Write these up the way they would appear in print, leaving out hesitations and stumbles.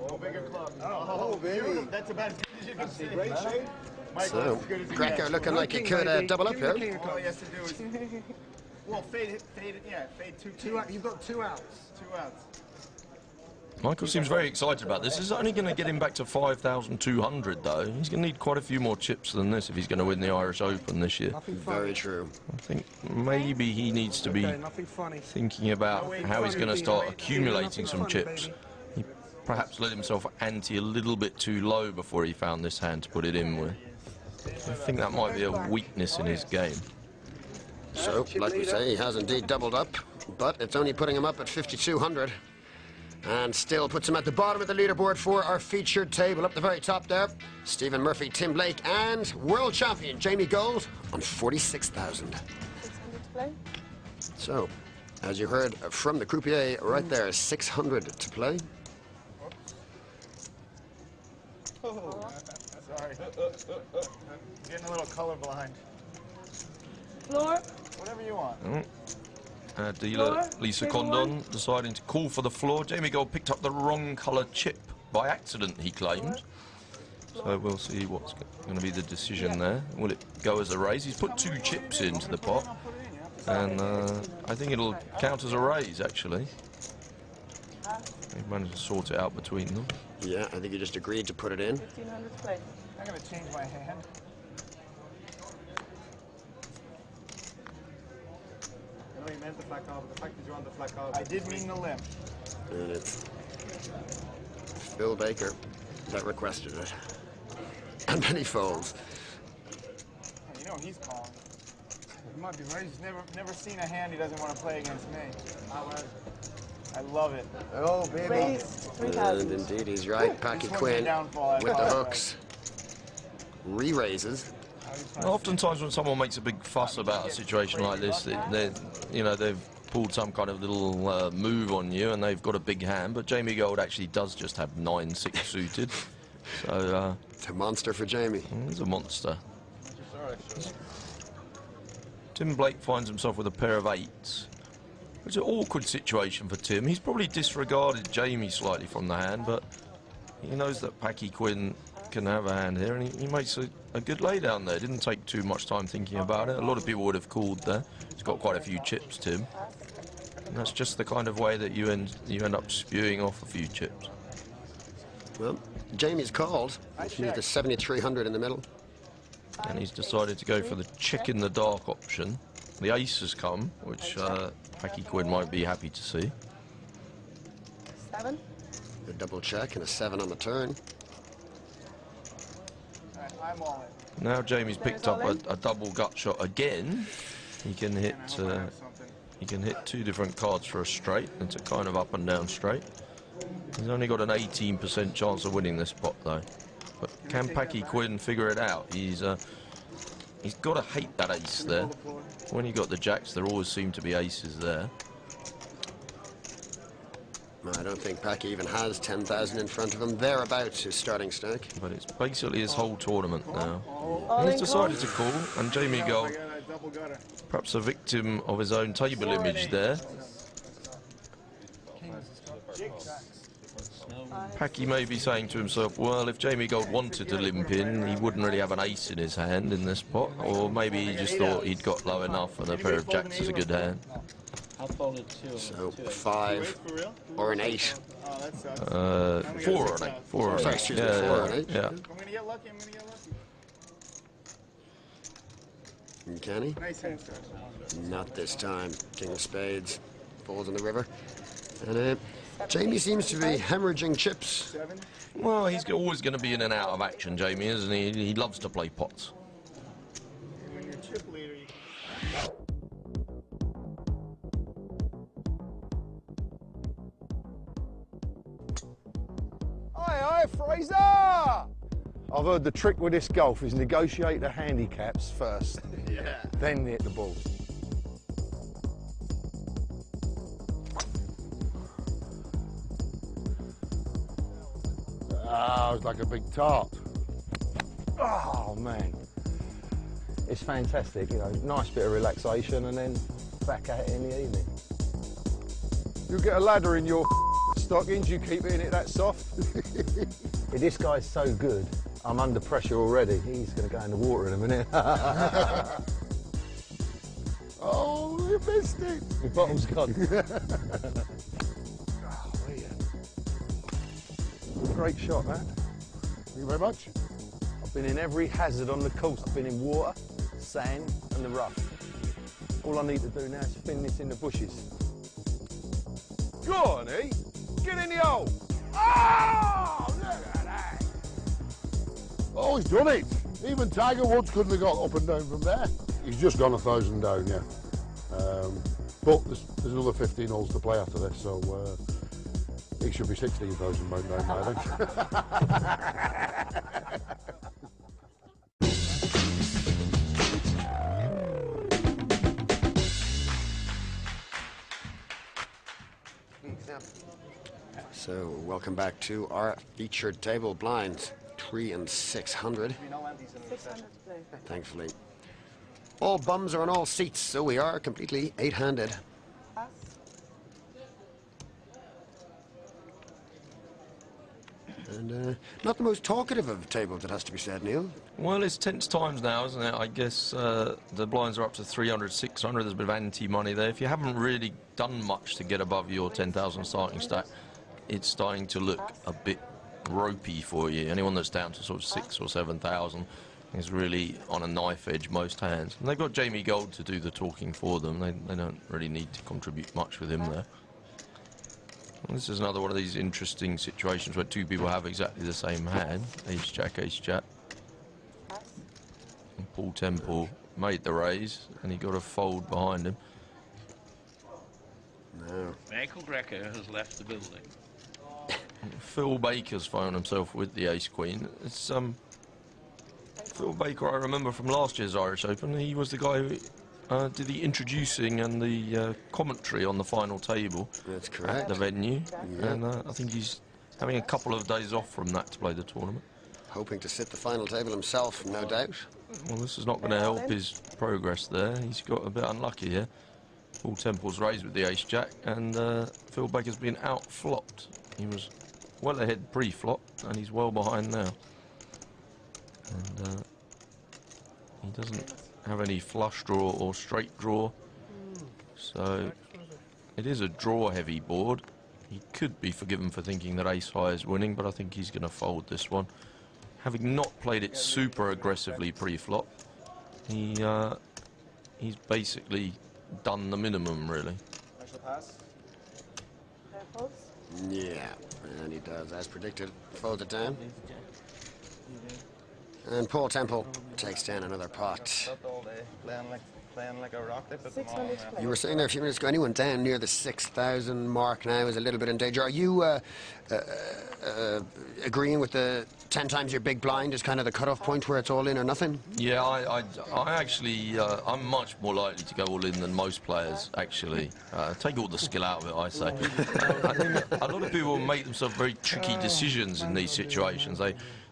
Oh, bigger club. Oh, baby. That's about as good as you can see. Great shape. So, Greco looking like he could double up here. All he has to do is... Well, fade two. You've got 2 outs. 2 outs. Michael seems very excited about this. This is only going to get him back to 5,200, though. He's going to need quite a few more chips than this if he's going to win the Irish Open this year. Very true. I think maybe he needs to be thinking about how he's going to start accumulating some chips. He perhaps let himself ante a little bit too low before he found this hand to put it in with. I think that might be a weakness in his game. So, like we say, he has indeed doubled up, but it's only putting him up at 5,200. And still puts him at the bottom of the leaderboard for our featured table. Up the very top there, Stephen Murphy, Tim Blake, and world champion Jamie Gold on 46,000. So, as you heard from the croupier right there, 600 to play. Oh, sorry. Getting a little colorblind. Floor. Whatever you want. Dealer Lisa Condon deciding to call for the floor. Jamie Gold picked up the wrong colour chip by accident, he claims. So we'll see what's going to be the decision there. Will it go as a raise? He's put 2 chips into the pot, and I think it'll count as a raise, actually. They've managed to sort it out between them. Yeah, I think he just agreed to put it in. 1,500 play. I'm going to change my hand. I know you meant the flat call, but the fact that you want the flat call... I did mean the limp. And it's Phil Baker that requested it. And then he folds. You know he's calling. He might be right. He's never seen a hand he doesn't want to play against me. I love it. Oh, baby. Raise 3,000. And indeed, he's right. Packy Quinn with the hooks. Re-raises. Oftentimes when someone makes a big fuss about a situation like this, they've pulled some kind of little move on you and they've got a big hand, but Jamie Gold actually does just have 9-6 suited. So it's a monster for Jamie. He's a monster. Tim Blake finds himself with a pair of 8s. It's an awkward situation for Tim. He's probably disregarded Jamie slightly from the hand, but he knows that Packy Quinn can have a hand here, and he makes a good laydown there. Didn't take too much time thinking about it. A lot of people would have called there. He's got quite a few chips, Tim. And that's just the kind of way that you end up spewing off a few chips. Well, Jamie's called. He's the 7,300 in the middle. And he's decided to go for the check in the dark option. The ace has come, which Packy Quinn might be happy to see. 7. A double check and a 7 on the turn. I'm all in. Now Jamie's picked up a double gut shot again. He can hit 2 different cards for a straight. It's a kind of up and down straight. He's only got an 18% chance of winning this pot though. But can Packy Quinn figure it out? He's got to hate that ace there. When you got the jacks, there always seem to be aces there. I don't think Packy even has 10,000 in front of him. Thereabouts his starting stack. But it's basically his whole tournament now. And he's decided to call, and Jamie Gold, perhaps a victim of his own table image there. Packy may be saying to himself, well, if Jamie Gold wanted to limp in, he wouldn't really have an ace in his hand in this pot. Or maybe he just thought he'd got low enough and a pair of jacks is a good hand. So, a 5 or an 8. 4 or an 8. 4 or an 8. Excuse me, 4 or an 8. Yeah. I'm going to get lucky, I'm going to get lucky. Can he? Nice hand, sir. Not this time. King of spades falls in the river. And Jamie seems to be hemorrhaging chips. Well, he's always going to be in and out of action, Jamie, isn't he? He loves to play pots. When you're chip leader, you... Hi, Fraser! I've heard the trick with this golf is negotiate the handicaps first, then hit the ball. Ah, it's like a big tart. Oh, man. It's fantastic, you know, nice bit of relaxation and then back at it in the evening. You'll get a ladder in your Stockings, you keep hitting it that soft. This guy's so good, I'm under pressure already. He's going to go in the water in a minute. Oh, you missed it. The bottom's gone. Great shot, that. Thank you very much. I've been in every hazard on the course. I've been in water, sand and the rough. All I need to do now is spin this in the bushes. Go on, E. Get in the hole. Oh, look at that. Oh, he's done it. Even Tiger Woods couldn't have got up and down from there. He's just gone 1,000 down, yeah. But there's another 15 holes to play after this, so he should be 16,000 down now, I think. So, welcome back to our featured table blinds. 3 and 600. 600 to play. Thankfully. All bums are on all seats, so we are completely 8-handed. Pass. And not the most talkative of tables, it has to be said, Neil. Well, it's tense times now, isn't it? I guess the blinds are up to 300, 600. There's a bit of anti-money there. If you haven't really done much to get above your 10,000 starting stack, it's starting to look a bit ropey for you. Anyone that's down to sort of 6,000 or 7,000 is really on a knife edge most hands. And they've got Jamie Gold to do the talking for them. They don't really need to contribute much with him there. Well, this is another one of these interesting situations where two people have exactly the same hand. Ace-Jack, Ace-Jack. And Paul Temple made the raise, and he got a fold behind him. No. Michael Greco has left the building. Phil Baker's found himself with the ace-queen. It's Phil Baker, I remember from last year's Irish Open. He was the guy who did the introducing and the commentary on the final table. That's correct. At the venue. Yeah. And I think he's having a couple of days off from that to play the tournament. Hoping to sit the final table himself, no doubt. Well, this is not going to help his progress there. He's got a bit unlucky here. Paul Temple's raised with the ace-jack, and Phil Baker's been out-flopped. He was well ahead pre-flop, and he's well behind now. And he doesn't have any flush draw or straight draw, so it is a draw-heavy board. He could be forgiven for thinking that ace-high is winning, but I think he's going to fold this one. Having not played it super aggressively pre-flop, he's basically done the minimum, really. Yeah, and he does, as predicted. Folds it down. And Paul Temple takes down another pot. Playing like a rock. They put them all 600 to play. You were saying there a few minutes ago, anyone down near the 6,000 mark now is a little bit in danger. Are you agreeing with the 10 times your big blind is kind of the cutoff point where it's all in or nothing? Yeah, I actually, I'm much more likely to go all in than most players, actually. Take all the skill out of it, I say. I think a lot of people make themselves very tricky decisions in these situations.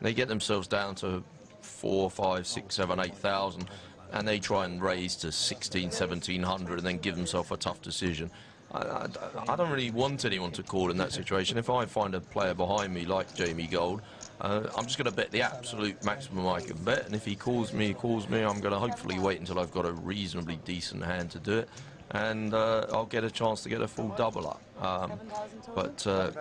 They get themselves down to 4, 5, 6, 7, 8,000, and they try and raise to 1,600, 1,700 and then give themselves a tough decision. I don't really want anyone to call in that situation. If I find a player behind me like Jamie Gold, I'm just going to bet the absolute maximum I can bet, and if he calls me, I'm going to hopefully wait until I've got a reasonably decent hand to do it, and I'll get a chance to get a full double up.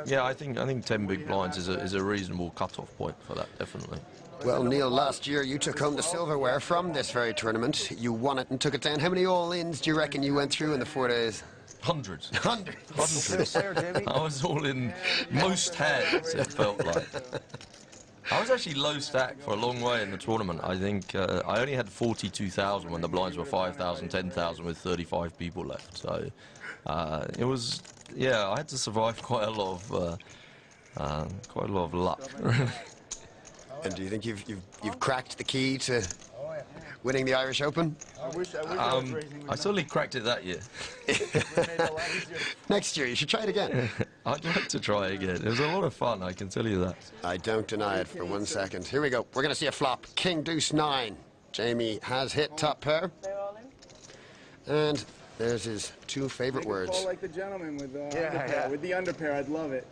Yeah, I think 10 big blinds is a reasonable cut-off point for that, definitely. Well, Neil, last year you took home the silverware from this very tournament. You won it and took it down. How many all-ins do you reckon you went through in the 4 days? Hundreds. Hundreds. I was all in most hands, it felt like. I was actually low stack for a long way in the tournament. I think I only had 42,000 when the blinds were 5,000, 10,000 with 35 people left. So it was, yeah, I had to survive quite a lot of luck. And do you think you've cracked the key to winning the Irish Open? I certainly cracked it that year. Next year, you should try it again. I'd like to try again. It was a lot of fun, I can tell you that. I don't deny it for 1 second. Here we go. We're going to see a flop. King, deuce, 9. Jamie has hit top pair. They're all in. And There's his two favorite Make it words. fall like the gentleman with Yeah, underpair. yeah. With the underpair, I'd love it.